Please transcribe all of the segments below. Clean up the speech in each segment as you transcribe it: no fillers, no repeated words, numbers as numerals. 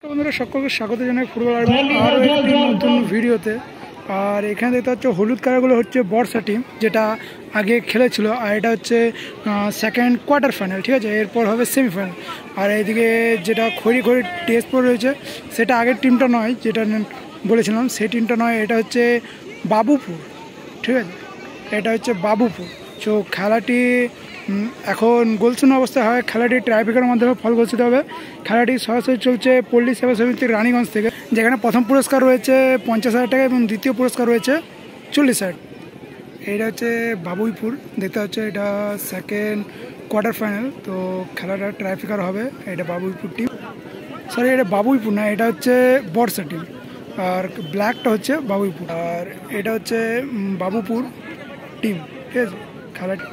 বন্ধুরা সকলকে স্বাগত জানাই ফুটবল আরও একটি নতুন ভিডিওতে। আর এখানে দেখতে পাচ্ছ হলুদ কালারগুলো হচ্ছে বর্ষা টিম, যেটা আগে খেলেছিল। আর এটা হচ্ছে সেকেন্ড কোয়ার্টার ফাইনাল, ঠিক আছে। এরপর হবে সেমিফাইনাল। আর এইদিকে যেটা খড়ি খড়ি টেস্ট পর রয়েছে সেটা আগের টিমটা নয়, যেটা বলেছিলাম সেই টিমটা নয়, এটা হচ্ছে বাবুপুর, ঠিক আছে। এটা হচ্ছে বাবুপুর। তো খেলাটি এখন গোলশূন্য অবস্থায় হয়। খেলাটি ট্রাইব্রেকারের মাধ্যমে ফল ঘোষিত হবে। খেলাটি সরাসরি চলছে পল্লী সেবা সমিতির রানীগঞ্জ থেকে, যেখানে প্রথম পুরস্কার রয়েছে 50,000 টাকা এবং দ্বিতীয় পুরস্কার রয়েছে 40,000। এইটা হচ্ছে বাবুইপুর, দেখতে হচ্ছে এটা সেকেন্ড কোয়ার্টার ফাইনাল। তো খেলাটা ট্রাইব্রেকার হবে। এটা বাবুইপুর টিম, সরি এটা বাবুইপুর না, এটা হচ্ছে বর্ষা টিম। আর ব্ল্যাকটা হচ্ছে বাবুইপুর, আর এটা হচ্ছে বাবুপুর টিম, ঠিক আছে। খেলাটি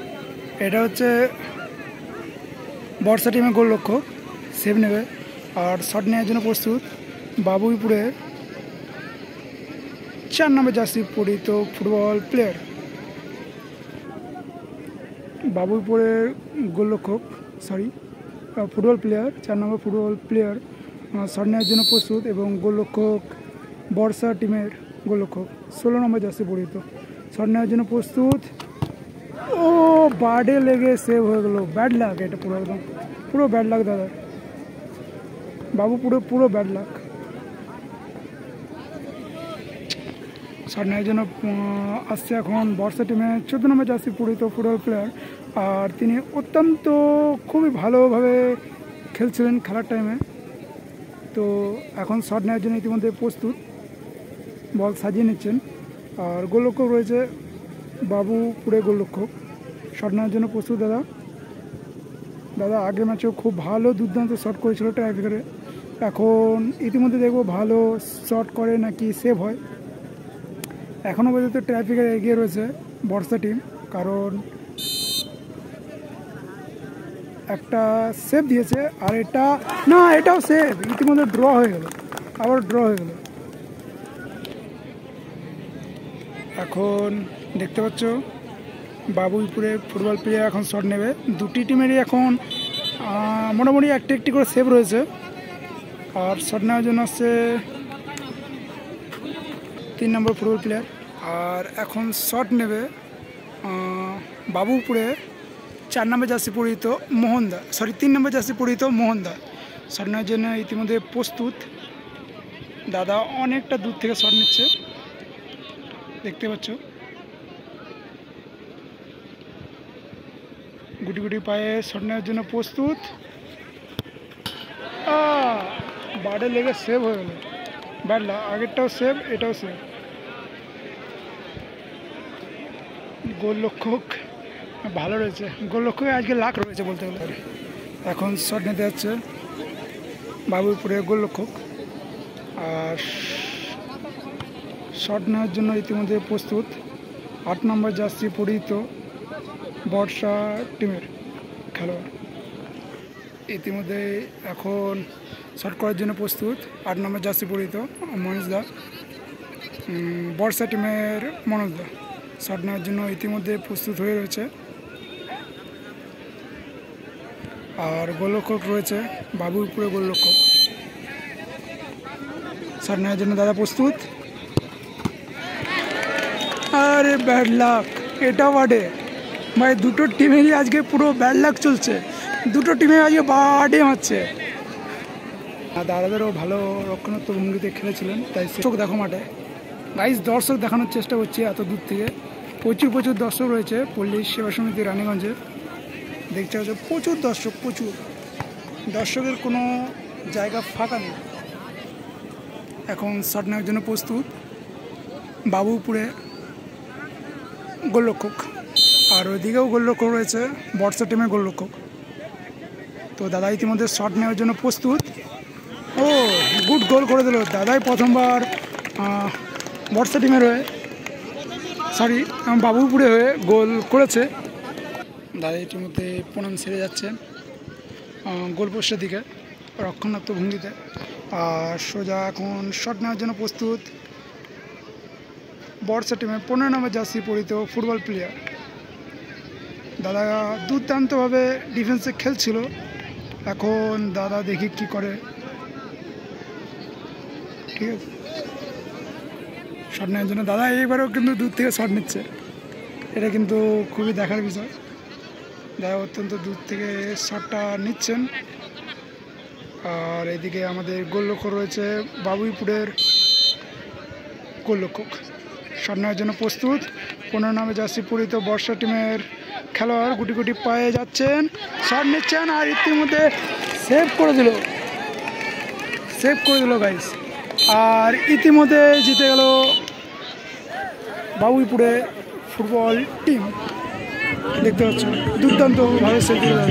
এটা হচ্ছে বর্ষা টিমের গোলরক্ষক, সেভ নেবে। আর শট নেওয়ার জন্য প্রস্তুত বাবুইপুরে 4 নম্বর জার্সি পরিহিত ফুটবল প্লেয়ার। বাবুইপুরের গোলরক্ষক, সরি ফুটবল প্লেয়ার, 4 নম্বর ফুটবল প্লেয়ার শট নেওয়ার জন্য প্রস্তুত। এবং গোলরক্ষক বর্ষা টিমের গোলরক্ষক 16 নম্বর জার্সি পরিহিত, শট নেওয়ার জন্য প্রস্তুত। ও বার্ডে লেগে সেভ হয়ে গেল, ব্যাড লাক। এটা পুরো একদম পুরো ব্যাড লাক দাদা, বাবু পুরো ব্যাড লাক। শট নেওয়ার জন্য আসছে এখন বর্ষা টিমে 14 নম্বর জার্সি পরিহিত ফুটবল প্লেয়ার। আর তিনি অত্যন্ত খুবই ভালোভাবে খেলছিলেন খেলার টাইমে। তো এখন শট নেওয়ার জন্য ইতিমধ্যে প্রস্তুত, বল সাজিয়ে নিচ্ছেন। আর গোলরক্ষক রয়েছে বাবুপুরে গোলরক্ষক, শট নেওয়ার জন্য প্রস্তুত দাদা আগের ম্যাচেও খুব ভালো দুর্দান্ত শট করেছিল ট্রাইব্রেকারে। এখন ইতিমধ্যে দেখবো ভালো শট করে নাকি সেভ হয়। এখনও পর্যন্ত ট্রাইব্রেকারে এগিয়ে রয়েছে বর্ষা টিম, কারণ একটা সেভ দিয়েছে আর এটা না, এটাও সেভ। ইতিমধ্যে ড্র হয়ে গেল, আবার ড্র হয়ে গেল। এখন দেখতে পাচ্ছ বাবুইপুরে ফুটবল প্লেয়ার এখন শট নেবে। দুটি টিমেরই এখন মোটামুটি একটি করে সেভ রয়েছে। আর শট নেওয়ার জন্য আসছে 3 নম্বর ফুটবল প্লেয়ার। আর এখন শট নেবে বাবুপুরে 4 নম্বর জার্সি পরিহিত মোহনদা, সরি 3 নম্বর জার্সি পরিহিত মোহনদা। শট নেওয়ার জন্য ইতিমধ্যে প্রস্তুত। দাদা অনেকটা দূর থেকে শট নিচ্ছে, দেখতে পাচ্ছ। গুটি গুটি পায়ে শট নেওয়ার জন্য প্রস্তুত। বার্ডে লেগে সেভ হয়ে গেল, ব্যাড লাক। আগেরটাও সেভ, এটাও সেভ। গোলরক্ষক ভালো রয়েছে, গোলরক্ষক আজকে লাক রয়েছে বলতে গেলে। এখন শট নিতে যাচ্ছে বাবুইপুরের গোলরক্ষক। আর শট নেওয়ার জন্য ইতিমধ্যে প্রস্তুত 8 নম্বর জার্সি পরিহিত বর্ষা টিমের খেলোয়াড়। ইতিমধ্যে এখন শট করার জন্য প্রস্তুত 8 নম্বর জার্সি পরিহিত মনোজদা, বর্ষা টিমের মনোজদা। শট নেওয়ার জন্য ইতিমধ্যে প্রস্তুত হয়ে রয়েছে। আর গোলরক্ষক রয়েছে বাবুইপুরে গোলরক্ষক, শট নেওয়ার জন্য দাদা প্রস্তুত। আরে ব্যাড লাক, এটা বার্ডে ভাই। দুটো টিমেরই আজকে পুরো ব্যাড লাক চলছে, দুটো টিমে আজকে বার্ডে মারছে। দাদাদেরও ভালো রক্ষণাত্মক ভঙ্গিতে খেলেছিলেন, তাই চোখ দেখো মাঠে। গাইজ দর্শক দেখানোর চেষ্টা করছি এত দূর থেকে। প্রচুর দর্শক রয়েছে পল্লী সেবা সমিতি রানীগঞ্জে, দেখতে হচ্ছে প্রচুর দর্শক, প্রচুর দর্শকের কোনো জায়গা ফাঁকা নেই। এখন শট নেওয়ার জন্য প্রস্তুত বাবুপুরে গোলরক্ষক। আর ওইদিকেও গোলরক্ষক রয়েছে বর্ষা টিমের গোলরক্ষক। তো দাদা ইতিমধ্যে শট নেওয়ার জন্য প্রস্তুত। ও গুড গোল করে দিল দাদাই, প্রথমবার বর্ষা টিমের হয়ে, সরি বাবুপুরে হয়ে গোল করেছে। দাদা ইতিমধ্যে প্রণাম সেরে যাচ্ছে গোলপোস্টের দিকে রক্ষণাত্মক ভঙ্গিতে। আর সোজা এখন শট নেওয়ার জন্য প্রস্তুত বর্ষা টিমের 15 নম্বর জার্সি পরিহিত ফুটবল প্লেয়ার। দাদা দুর্দান্তভাবে ডিফেন্সে খেলছিল। এখন দাদা দেখি কি করে। ঠিক আছে, শট নেওয়ার জন্য দাদা এইবারও কিন্তু দূর থেকে শট নিচ্ছে, এটা কিন্তু খুবই দেখার বিষয়। দাদা অত্যন্ত দূর থেকে শটটা নিচ্ছেন। আর এদিকে আমাদের গোলরক্ষক রয়েছে বাবুইপুরের গোলরক্ষক, শট নেওয়ার জন্য প্রস্তুত। 15 নামে জার্সি পরিহিত বর্ষা টিমের খেলোয়াড় গুটি গুটি পায়ে যাচ্ছেন, শট নিচ্ছেন আর ইতিমধ্যে সেভ করে দিল গাইস। আর ইতিমধ্যে জিতে গেল বাবুইপুরে ফুটবল টিম, দেখতে পাচ্ছ দুর্দান্তভাবে সেভ করে।